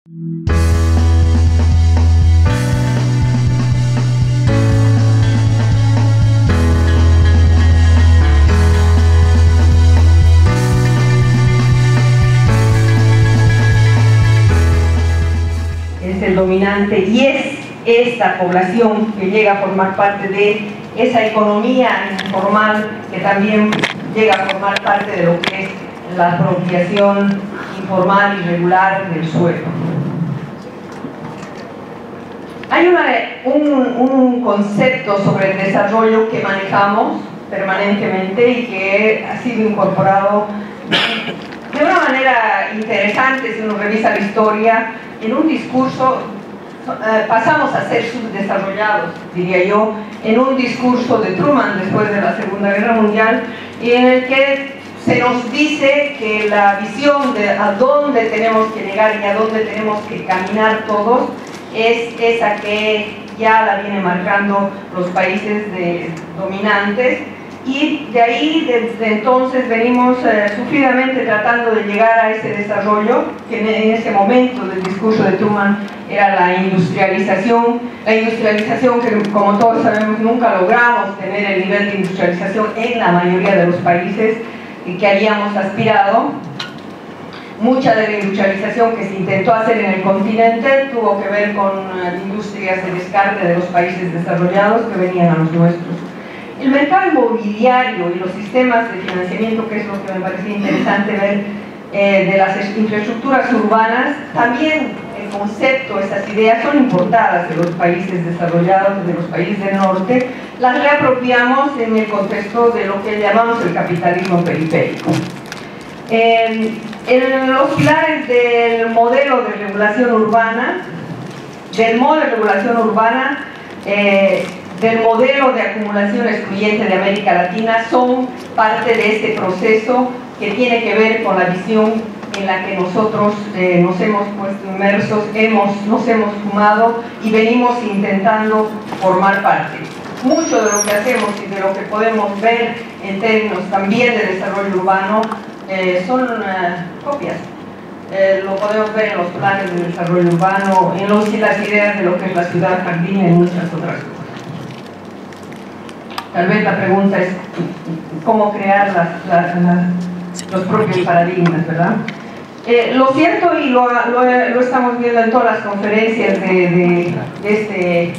Es el dominante y es esta población que llega a formar parte de esa economía informal que también llega a formar parte de lo que es la apropiación informal y regular del suelo. Hay un concepto sobre el desarrollo que manejamos permanentemente y que ha sido incorporado de una manera interesante si uno revisa la historia. En un discurso pasamos a ser subdesarrollados, diría yo, en un discurso de Truman después de la Segunda Guerra Mundial, y en el que se nos dice que la visión de a dónde tenemos que llegar y a dónde tenemos que caminar todos es esa que ya la vienen marcando los países dominantes, y de ahí desde entonces venimos sufridamente tratando de llegar a ese desarrollo que en ese momento del discurso de Truman era la industrialización que, como todos sabemos, nunca logramos tener el nivel de industrialización en la mayoría de los países que habíamos aspirado. Mucha de la industrialización que se intentó hacer en el continente tuvo que ver con industrias de descarte de los países desarrollados que venían a los nuestros. El mercado inmobiliario y los sistemas de financiamiento, que es lo que me parece interesante ver de las infraestructuras urbanas, también el concepto, esas ideas son importadas de los países desarrollados, de los países del norte, las reapropiamos en el contexto de lo que llamamos el capitalismo periférico. En los pilares del modelo de regulación urbana, del modelo de acumulación excluyente de América Latina, son parte de este proceso que tiene que ver con la visión en la que nosotros nos hemos puesto inmersos, nos hemos fumado y venimos intentando formar parte. Mucho de lo que hacemos y de lo que podemos ver en términos también de desarrollo urbano son copias. Lo podemos ver en los planes de desarrollo urbano, en las ideas de lo que es la ciudad jardín y en muchas otras cosas. Tal vez la pregunta es cómo crear los propios paradigmas, ¿verdad? Lo cierto, y lo estamos viendo en todas las conferencias de este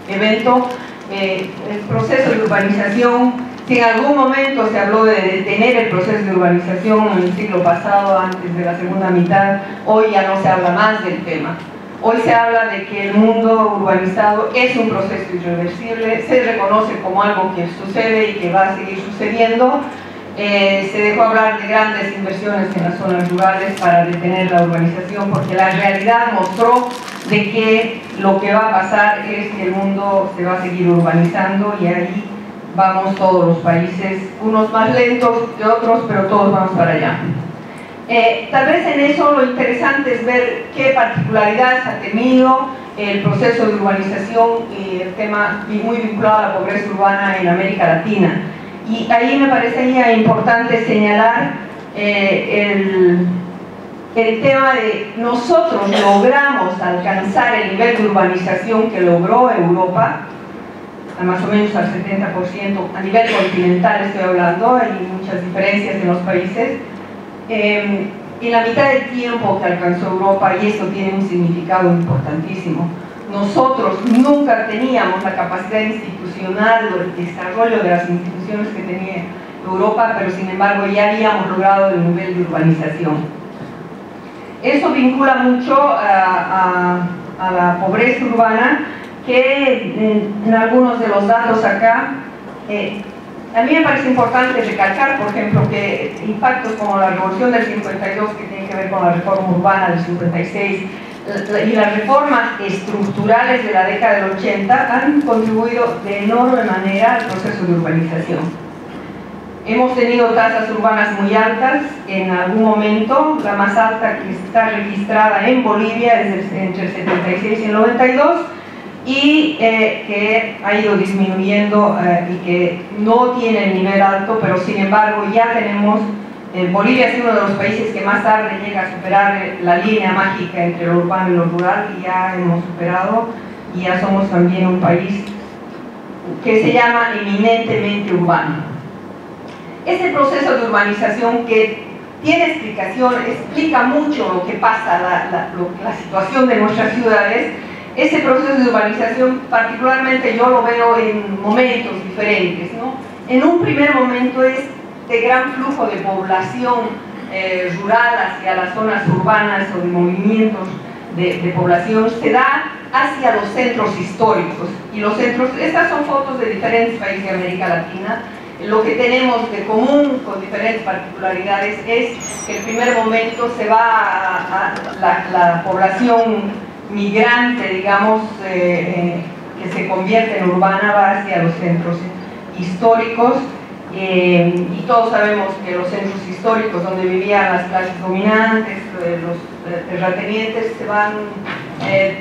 evento, el proceso de urbanización, si en algún momento se habló de detener el proceso de urbanización en el siglo pasado, antes de la segunda mitad, hoy ya no se habla más del tema. Hoy se habla de que el mundo urbanizado es un proceso irreversible, se reconoce como algo que sucede y que va a seguir sucediendo. Se dejó hablar de grandes inversiones en las zonas rurales para detener la urbanización, porque la realidad mostró de que lo que va a pasar es que el mundo se va a seguir urbanizando, y ahí vamos todos los países, unos más lentos que otros, pero todos vamos para allá. Tal vez en eso lo interesante es ver qué particularidades ha tenido el proceso de urbanización y el tema muy vinculado a la pobreza urbana en América Latina. Y ahí me parecería importante señalar el tema de nosotros logramos alcanzar el nivel de urbanización que logró Europa, más o menos al 70%, a nivel continental estoy hablando, hay muchas diferencias en los países, en la mitad del tiempo que alcanzó Europa, y esto tiene un significado importantísimo. Nosotros nunca teníamos la capacidad institucional o el desarrollo de las instituciones que tenía Europa, pero sin embargo ya habíamos logrado el nivel de urbanización. Eso vincula mucho a la pobreza urbana, que en algunos de los datos acá, a mí me parece importante recalcar, por ejemplo, que impactos como la revolución del 52, que tiene que ver con la reforma urbana del 56, y las reformas estructurales de la década del 80 han contribuido de enorme manera al proceso de urbanización. Hemos tenido tasas urbanas muy altas en algún momento, la más alta que está registrada en Bolivia es entre el 76 y el 92, y que ha ido disminuyendo y que no tiene el nivel alto, pero sin embargo ya tenemos Bolivia es uno de los países que más tarde llega a superar la línea mágica entre lo urbano y lo rural, y ya hemos superado, y ya somos también un país que se llama eminentemente urbano. Este proceso de urbanización, que tiene explicación, explica mucho lo que pasa, la situación de nuestras ciudades. Ese proceso de urbanización particularmente yo lo veo en momentos diferentes, ¿no? En un primer momento es de gran flujo de población rural hacia las zonas urbanas, o de movimientos de población, se da hacia los centros históricos. Y los centros, estas son fotos de diferentes países de América Latina. Lo que tenemos de común con diferentes particularidades es que el primer momento se va a la población migrante, digamos, que se convierte en urbana, va hacia los centros históricos. Y todos sabemos que los centros históricos donde vivían las clases dominantes, los terratenientes,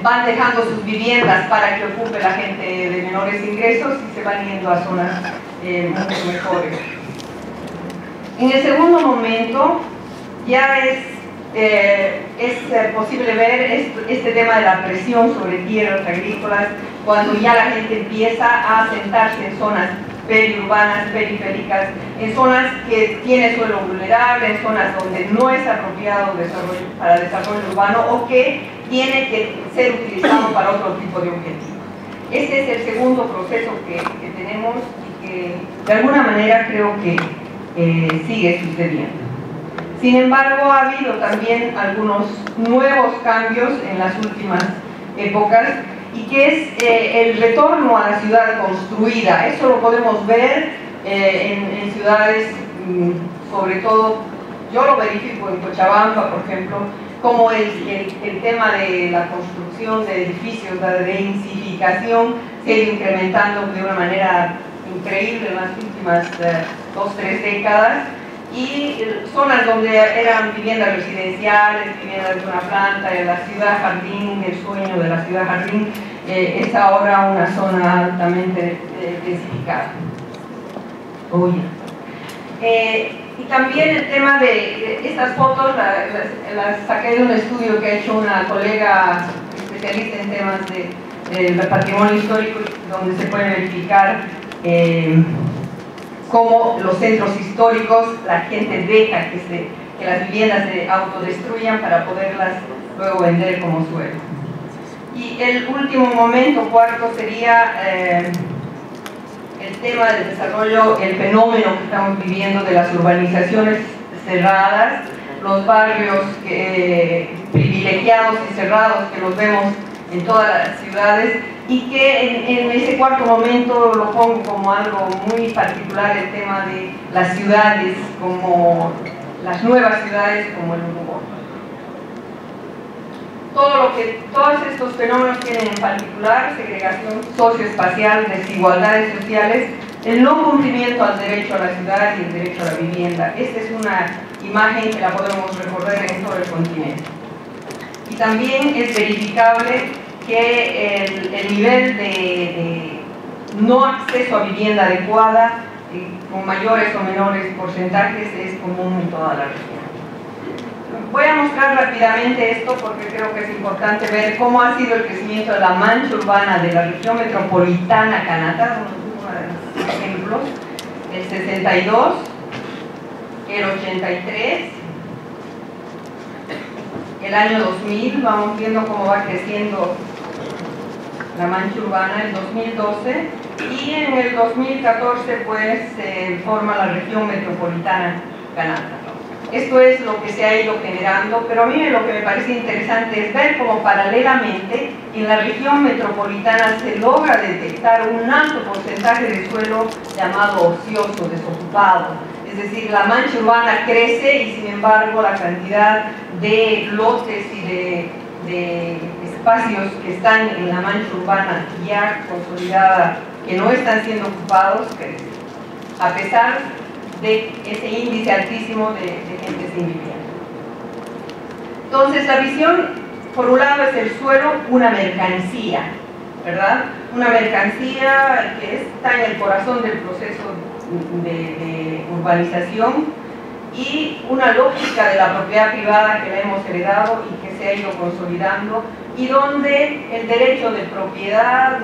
van dejando sus viviendas para que ocupe la gente de menores ingresos, y se van yendo a zonas mucho mejores. En el segundo momento ya es posible ver este tema de la presión sobre tierras agrícolas, cuando ya la gente empieza a asentarse en zonas periurbanas, periféricas, en zonas que tienen suelo vulnerable, en zonas donde no es apropiado para desarrollo urbano, o que tiene que ser utilizado para otro tipo de objetivos. Este es el segundo proceso que tenemos, y que de alguna manera creo que sigue sucediendo. Sin embargo, ha habido también algunos nuevos cambios en las últimas épocas, y que es el retorno a la ciudad construida. Eso lo podemos ver en ciudades, sobre todo, yo lo verifico en Cochabamba, por ejemplo, como el tema de la construcción de edificios, la densificación, se ha ido incrementando de una manera increíble en las últimas 2-3 décadas, y zonas donde eran viviendas residenciales, viviendas de una planta, en la ciudad jardín, el sueño de la ciudad jardín, es ahora una zona altamente densificada. Y también el tema de estas fotos, las saqué de un estudio que ha hecho una colega especialista en temas de patrimonio histórico, donde se puede verificar cómo los centros históricos, la gente deja que las viviendas se autodestruyan para poderlas luego vender como suelo. Y el último momento, cuarto, sería el tema del desarrollo, el fenómeno que estamos viviendo de las urbanizaciones cerradas, los barrios privilegiados y cerrados que los vemos en todas las ciudades, y que en ese cuarto momento lo pongo como algo muy particular, el tema de las ciudades, como las nuevas ciudades, como el Uruguay. Todos estos fenómenos tienen en particular segregación socioespacial, desigualdades sociales, el no cumplimiento al derecho a la ciudad y el derecho a la vivienda. Esta es una imagen que la podemos recorrer en todo el continente. Y también es verificable que el nivel de no acceso a vivienda adecuada, con mayores o menores porcentajes, es común en toda la región. Voy a mostrar rápidamente esto porque creo que es importante ver cómo ha sido el crecimiento de la mancha urbana de la región metropolitana Canata, uno de los ejemplos, el 62, el 83, el año 2000, vamos viendo cómo va creciendo la mancha urbana, el 2012, y en el 2014 pues se forma la región metropolitana Canata. Esto es lo que se ha ido generando, pero a mí lo que me parece interesante es ver cómo paralelamente en la región metropolitana se logra detectar un alto porcentaje de suelo llamado ocioso, desocupado. Es decir, la mancha urbana crece y sin embargo la cantidad de lotes y de espacios que están en la mancha urbana ya consolidada, que no están siendo ocupados, crece, a pesar de ese índice altísimo de gente sin vivienda. Entonces, la visión, por un lado, es el suelo una mercancía, ¿verdad? Una mercancía que está en el corazón del proceso de urbanización, y una lógica de la propiedad privada que la hemos heredado y que se ha ido consolidando, y donde el derecho de propiedad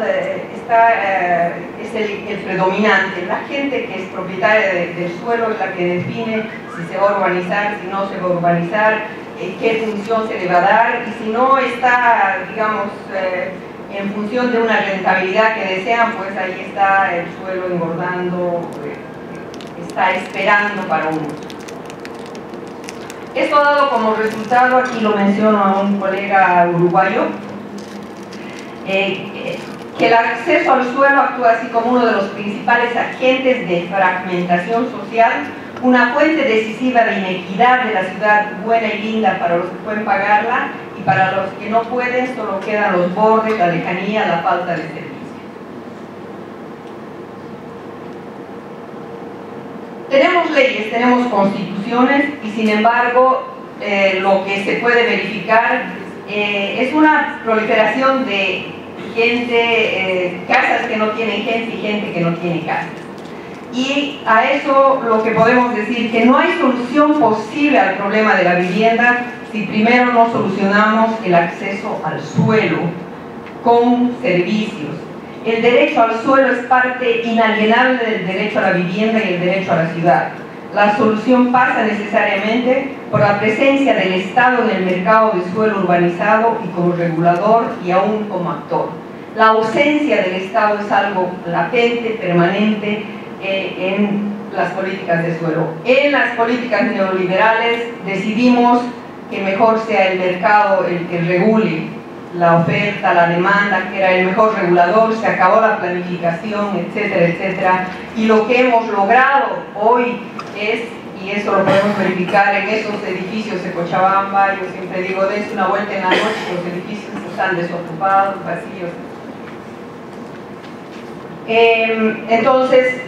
es el predominante. La gente que es propietaria del suelo es la que define si se va a urbanizar, si no se va a urbanizar, qué función se le va a dar, y si no está, digamos, en función de una rentabilidad que desean, pues ahí está el suelo engordando, está esperando para un uso. Esto ha dado como resultado, aquí lo menciono a un colega uruguayo, que el acceso al suelo actúa así como uno de los principales agentes de fragmentación social, una fuente decisiva de inequidad de la ciudad buena y linda para los que pueden pagarla, y para los que no pueden solo quedan los bordes, la lejanía, la falta de servicio. Tenemos leyes, tenemos constituciones, y sin embargo lo que se puede verificar es una proliferación de gente, casas que no tienen gente y gente que no tiene casas. Y a eso lo que podemos decir que no hay solución posible al problema de la vivienda si primero no solucionamos el acceso al suelo con servicios. El derecho al suelo es parte inalienable del derecho a la vivienda y el derecho a la ciudad. La solución pasa necesariamente por la presencia del Estado en el mercado de suelo urbanizado y como regulador y aún como actor. La ausencia del Estado es algo latente, permanente en las políticas de suelo. En las políticas neoliberales decidimos que mejor sea el mercado el que regule la oferta, la demanda, que era el mejor regulador, se acabó la planificación, etcétera, etcétera. Y lo que hemos logrado hoy es, y eso lo podemos verificar en esos edificios de Cochabamba, yo siempre digo, dense una vuelta en la noche, los edificios están desocupados, vacíos. Entonces,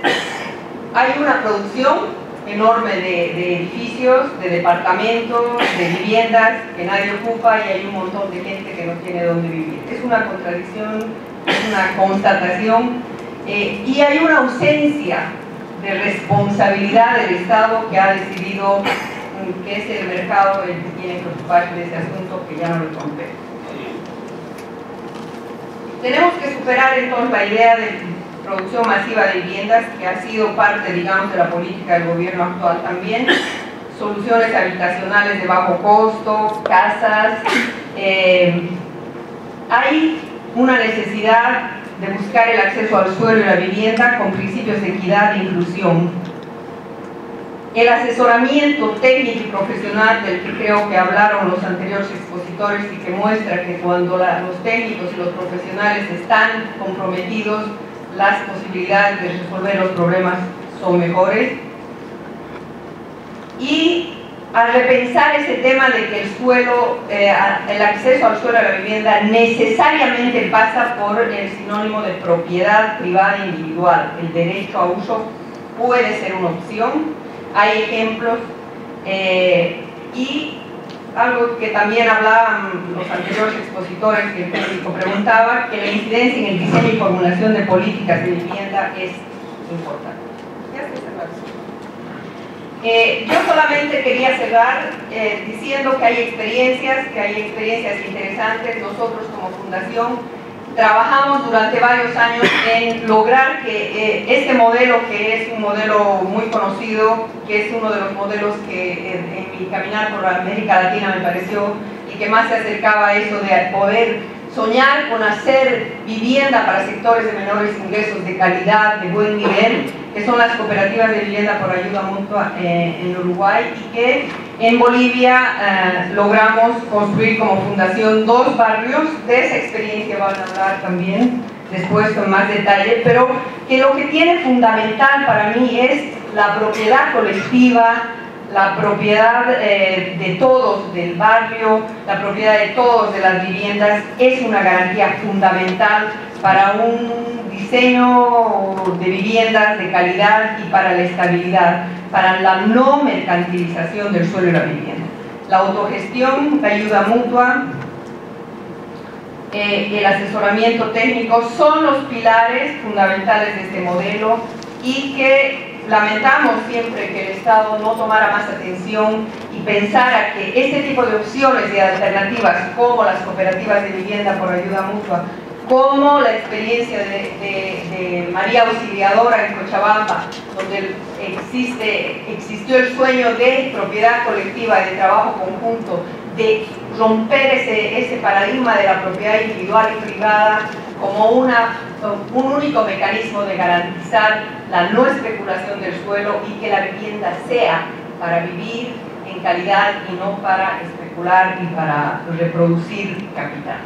hay una producción enorme de edificios, de departamentos, de viviendas que nadie ocupa, y hay un montón de gente que no tiene dónde vivir. Es una contradicción, es una constatación, y hay una ausencia de responsabilidad del Estado, que ha decidido que es el mercado el que tiene que ocuparse de ese asunto que ya no le compete. Tenemos que superar entonces la idea de producción masiva de viviendas, que ha sido parte, digamos, de la política del gobierno actual también. Soluciones habitacionales de bajo costo, casas. Hay una necesidad de buscar el acceso al suelo y la vivienda con principios de equidad e inclusión. El asesoramiento técnico y profesional del que creo que hablaron los anteriores expositores, y que muestra que cuando los técnicos y los profesionales están comprometidos, las posibilidades de resolver los problemas son mejores. Y al repensar ese tema de que el suelo, el acceso al suelo a la vivienda necesariamente pasa por el sinónimo de propiedad privada individual. El derecho a uso puede ser una opción, hay ejemplos, y algo que también hablaban los anteriores expositores, que el técnico preguntaba, que la incidencia en el diseño y formulación de políticas de vivienda es importante. Ya estoy cerrando. Yo solamente quería cerrar diciendo que hay experiencias interesantes. Nosotros como fundación trabajamos durante varios años en lograr que este modelo, que es un modelo muy conocido, que es uno de los modelos que en mi caminar por América Latina me pareció y que más se acercaba a eso de poder soñar con hacer vivienda para sectores de menores ingresos, de calidad, de buen nivel, que son las cooperativas de vivienda por ayuda mutua en Uruguay, y que en Bolivia logramos construir como fundación 2 barrios. De esa experiencia van a hablar también después con más detalle, pero que lo que tiene fundamental para mí es la propiedad colectiva, la propiedad de todos del barrio, la propiedad de todos de las viviendas, es una garantía fundamental para un diseño de viviendas de calidad y para la estabilidad, para la no mercantilización del suelo y la vivienda. La autogestión, la ayuda mutua, el asesoramiento técnico son los pilares fundamentales de este modelo, y que lamentamos siempre que el Estado no tomara más atención y pensara que este tipo de opciones y alternativas, como las cooperativas de vivienda por ayuda mutua, como la experiencia de María Auxiliadora en Cochabamba, donde existió el sueño de propiedad colectiva, de trabajo conjunto, de romper ese paradigma de la propiedad individual y privada como un único mecanismo de garantizar la no especulación del suelo y que la vivienda sea para vivir en calidad y no para especular y para reproducir capital.